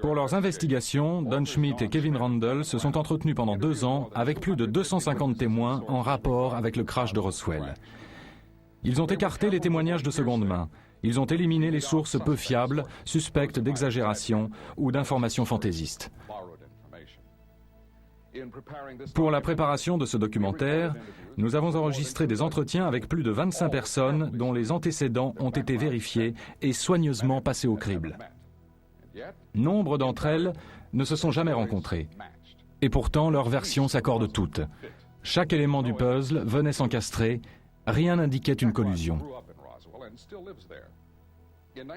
Pour leurs investigations, Don Schmitt et Kevin Randle se sont entretenus pendant 2 ans avec plus de 250 témoins en rapport avec le crash de Roswell. Ils ont écarté les témoignages de seconde main. Ils ont éliminé les sources peu fiables, suspectes d'exagération ou d'informations fantaisistes. Pour la préparation de ce documentaire, nous avons enregistré des entretiens avec plus de 25 personnes dont les antécédents ont été vérifiés et soigneusement passés au crible. Nombre d'entre elles ne se sont jamais rencontrées. Et pourtant, leurs versions s'accordent toutes. Chaque élément du puzzle venait s'encastrer, rien n'indiquait une collusion.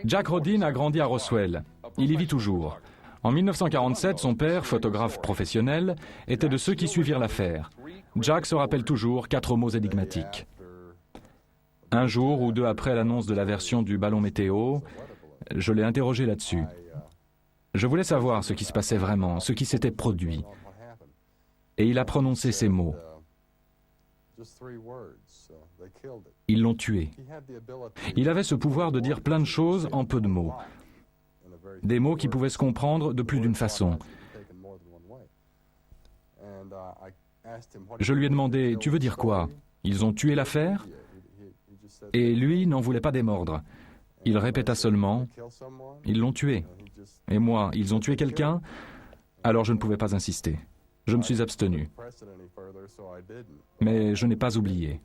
Jack Rodin a grandi à Roswell. Il y vit toujours. En 1947, son père, photographe professionnel, était de ceux qui suivirent l'affaire. Jack se rappelle toujours 4 mots énigmatiques. Un jour ou 2 après l'annonce de la version du ballon météo, je l'ai interrogé là-dessus. Je voulais savoir ce qui se passait vraiment, ce qui s'était produit. Et il a prononcé ces mots. Ils l'ont tué. Il avait ce pouvoir de dire plein de choses en peu de mots. Des mots qui pouvaient se comprendre de plus d'une façon. Je lui ai demandé, tu veux dire quoi? Ils ont tué l'affaire? Et lui n'en voulait pas démordre. Il répéta seulement, ils l'ont tué. Et moi, ils ont tué quelqu'un? Alors je ne pouvais pas insister. Je me suis abstenu. Mais je n'ai pas oublié.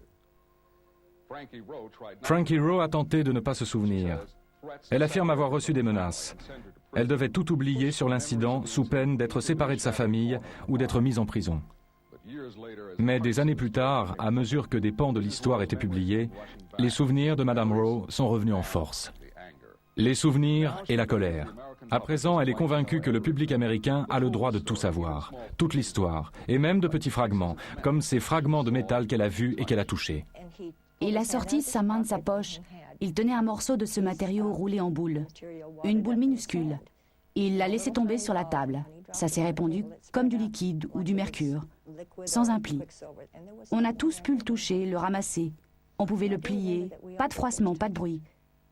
Frankie Rowe a tenté de ne pas se souvenir. Elle affirme avoir reçu des menaces. Elle devait tout oublier sur l'incident sous peine d'être séparée de sa famille ou d'être mise en prison. Mais des années plus tard, à mesure que des pans de l'histoire étaient publiés, les souvenirs de Madame Rowe sont revenus en force. Les souvenirs et la colère. À présent, elle est convaincue que le public américain a le droit de tout savoir, toute l'histoire, et même de petits fragments, comme ces fragments de métal qu'elle a vus et qu'elle a touchés. Il a sorti sa main de sa poche. Il tenait un morceau de ce matériau roulé en boule, une boule minuscule. Il l'a laissé tomber sur la table. Ça s'est répandu comme du liquide ou du mercure, sans un pli. On a tous pu le toucher, le ramasser. On pouvait le plier, pas de froissement, pas de bruit.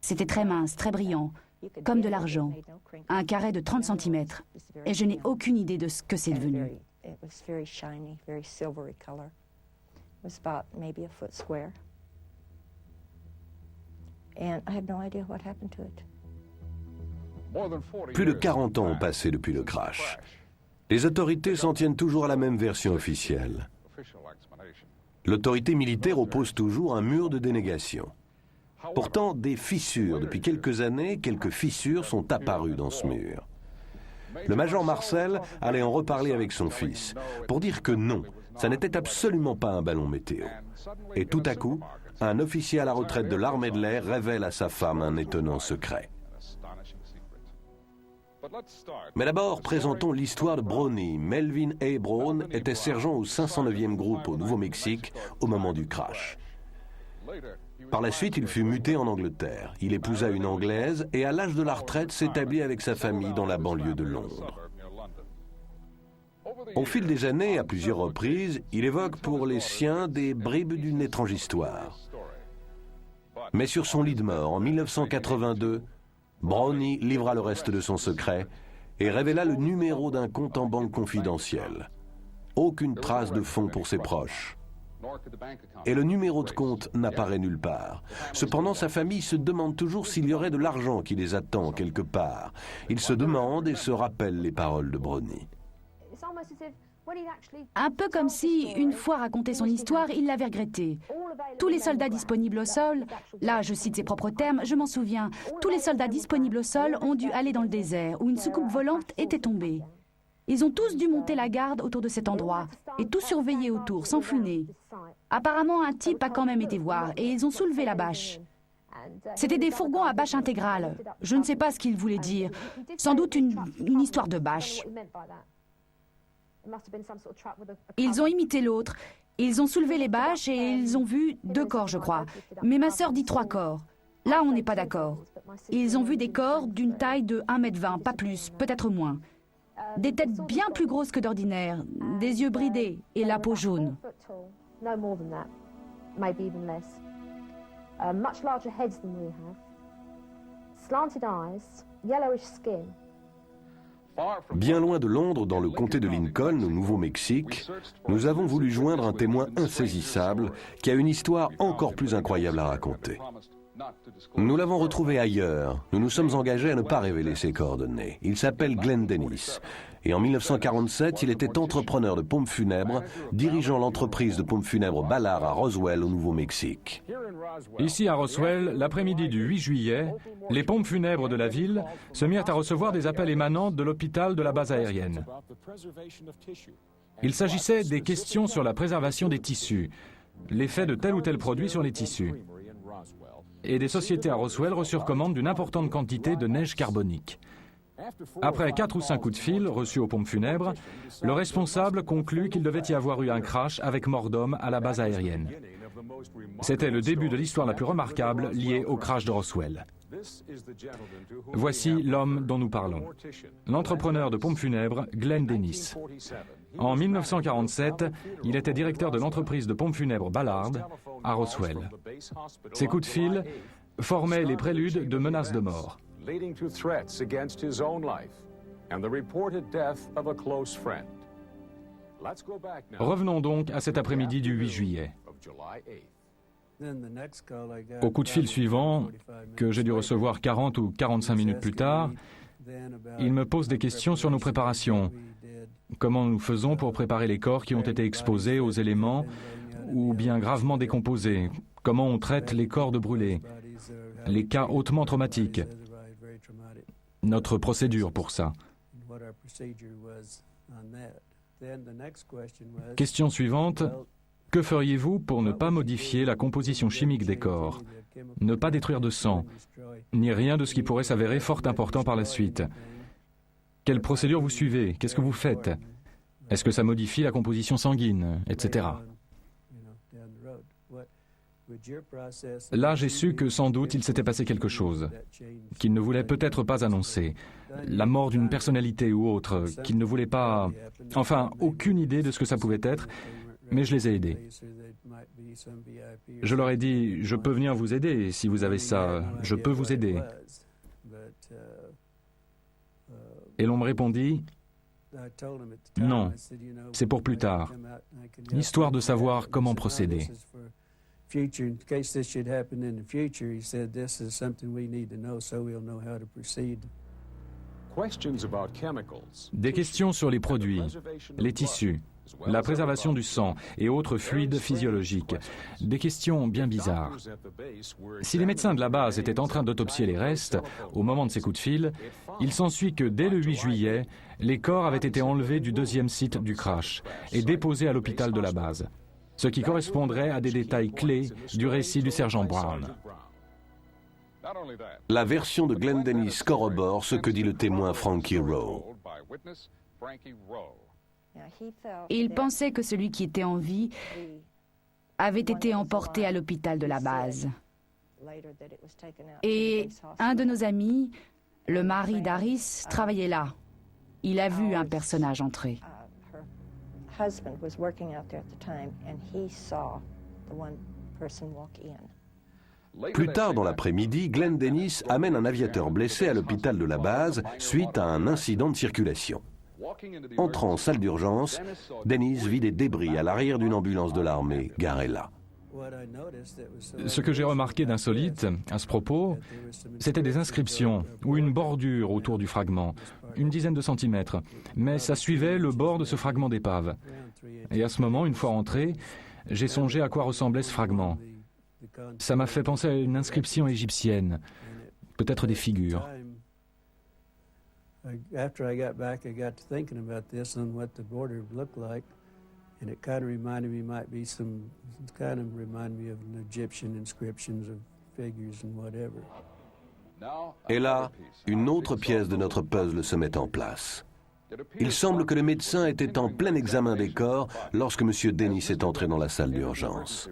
C'était très mince, très brillant, comme de l'argent, un carré de 30 cm. Et je n'ai aucune idée de ce que c'est devenu. Plus de 40 ans ont passé depuis le crash. Les autorités s'en tiennent toujours à la même version officielle. L'autorité militaire oppose toujours un mur de dénégation. Pourtant, des fissures, depuis quelques années, quelques fissures sont apparues dans ce mur. Le major Marcel allait en reparler avec son fils, pour dire que non, ça n'était absolument pas un ballon météo. Et tout à coup, un officier à la retraite de l'armée de l'air révèle à sa femme un étonnant secret. Mais d'abord, présentons l'histoire de Brownie. Melvin A. Brown était sergent au 509e groupe au Nouveau-Mexique au moment du crash. Par la suite, il fut muté en Angleterre. Il épousa une Anglaise et à l'âge de la retraite s'établit avec sa famille dans la banlieue de Londres. Au fil des années, à plusieurs reprises, il évoque pour les siens des bribes d'une étrange histoire. Mais sur son lit de mort, en 1982, Brownie livra le reste de son secret et révéla le numéro d'un compte en banque confidentiel. Aucune trace de fonds pour ses proches. Et le numéro de compte n'apparaît nulle part. Cependant, sa famille se demande toujours s'il y aurait de l'argent qui les attend quelque part. Ils se demandent et se rappellent les paroles de Brownie. Un peu comme si, une fois raconté son histoire, il l'avait regretté. Tous les soldats disponibles au sol, là je cite ses propres termes, je m'en souviens, tous les soldats disponibles au sol ont dû aller dans le désert où une soucoupe volante était tombée. Ils ont tous dû monter la garde autour de cet endroit et tout surveiller autour, sans funer. Apparemment, un type a quand même été voir et ils ont soulevé la bâche. C'était des fourgons à bâche intégrale. Je ne sais pas ce qu'il voulait dire. Sans doute une histoire de bâche. Ils ont imité l'autre. Ils ont soulevé les bâches et ils ont vu 2 corps, je crois. Mais ma sœur dit 3 corps. Là, on n'est pas d'accord. Ils ont vu des corps d'une taille de 1,20 m, pas plus, peut-être moins. Des têtes bien plus grosses que d'ordinaire, des yeux bridés et la peau jaune. much larger heads than we have, slanted eyes, yellowish skin. Bien loin de Londres, dans le comté de Lincoln, au Nouveau-Mexique, nous avons voulu joindre un témoin insaisissable qui a une histoire encore plus incroyable à raconter. Nous l'avons retrouvé ailleurs. Nous nous sommes engagés à ne pas révéler ses coordonnées. Il s'appelle Glenn Dennis. Et en 1947, il était entrepreneur de pompes funèbres, dirigeant l'entreprise de pompes funèbres Ballard à Roswell, au Nouveau-Mexique. Ici à Roswell, l'après-midi du 8 juillet, les pompes funèbres de la ville se mirent à recevoir des appels émanant de l'hôpital de la base aérienne. Il s'agissait des questions sur la préservation des tissus, l'effet de tel ou tel produit sur les tissus. Et des sociétés à Roswell reçurent commande d'une importante quantité de neige carbonique. Après 4 ou 5 coups de fil reçus aux pompes funèbres, le responsable conclut qu'il devait y avoir eu un crash avec mort d'homme à la base aérienne. C'était le début de l'histoire la plus remarquable liée au crash de Roswell. Voici l'homme dont nous parlons. L'entrepreneur de pompes funèbres, Glenn Dennis. En 1947, il était directeur de l'entreprise de pompes funèbres Ballard à Roswell. Ces coups de fil formaient les préludes de menaces de mort. Revenons donc à cet après-midi du 8 juillet. Au coup de fil suivant, que j'ai dû recevoir 40 ou 45 minutes plus tard, il me pose des questions sur nos préparations. Comment nous faisons pour préparer les corps qui ont été exposés aux éléments ou bien gravement décomposés? Comment on traite les corps de brûlés? Les cas hautement traumatiques. Notre procédure pour ça. Question suivante. Que feriez-vous pour ne pas modifier la composition chimique des corps, ne pas détruire de sang, ni rien de ce qui pourrait s'avérer fort important par la suite? Quelle procédure vous suivez? Qu'est-ce que vous faites? Est-ce que ça modifie la composition sanguine, etc. Là, j'ai su que sans doute il s'était passé quelque chose, qu'il ne voulait peut-être pas annoncer. La mort d'une personnalité ou autre, qu'il ne voulait pas... Enfin, aucune idée de ce que ça pouvait être, mais je les ai aidés. Je leur ai dit, je peux venir vous aider si vous avez ça, je peux vous aider. Et l'on me répondit, non, c'est pour plus tard, histoire de savoir comment procéder. Des questions sur les produits, les tissus, la préservation du sang et autres fluides physiologiques. Des questions bien bizarres. Si les médecins de la base étaient en train d'autopsier les restes, au moment de ces coups de fil, il s'ensuit que dès le 8 juillet, les corps avaient été enlevés du deuxième site du crash et déposés à l'hôpital de la base, ce qui correspondrait à des détails clés du récit du sergent Brown. La version de Glenn Dennis corrobore ce que dit le témoin Frankie Rowe. Il pensait que celui qui était en vie avait été emporté à l'hôpital de la base. Et un de nos amis, le mari d'Aris, travaillait là. Il a vu un personnage entrer. Plus tard dans l'après-midi, Glenn Dennis amène un aviateur blessé à l'hôpital de la base suite à un incident de circulation. Entrant en salle d'urgence, Dennis vit des débris à l'arrière d'une ambulance de l'armée garée là. Ce que j'ai remarqué d'insolite à ce propos, c'était des inscriptions ou une bordure autour du fragment, une dizaine de centimètres, mais ça suivait le bord de ce fragment d'épave. Et à ce moment, une fois rentré, j'ai songé à quoi ressemblait ce fragment. Ça m'a fait penser à une inscription égyptienne, peut-être des figures. After I got back, I got to thinking about this and what the border looked like, and it kind of reminded me, of an Egyptian inscriptions of figures and whatever. Et là, une autre pièce de notre puzzle se met en place. Il semble que le médecin était en plein examen des corps lorsque M. Dennis est entré dans la salle d'urgence.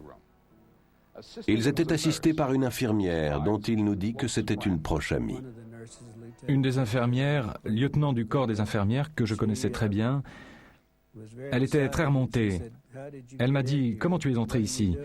Ils étaient assistés par une infirmière dont il nous dit que c'était une proche amie. Une des infirmières, lieutenant du corps des infirmières que je connaissais très bien, elle était très remontée. Elle m'a dit « Comment tu es entré ici ?»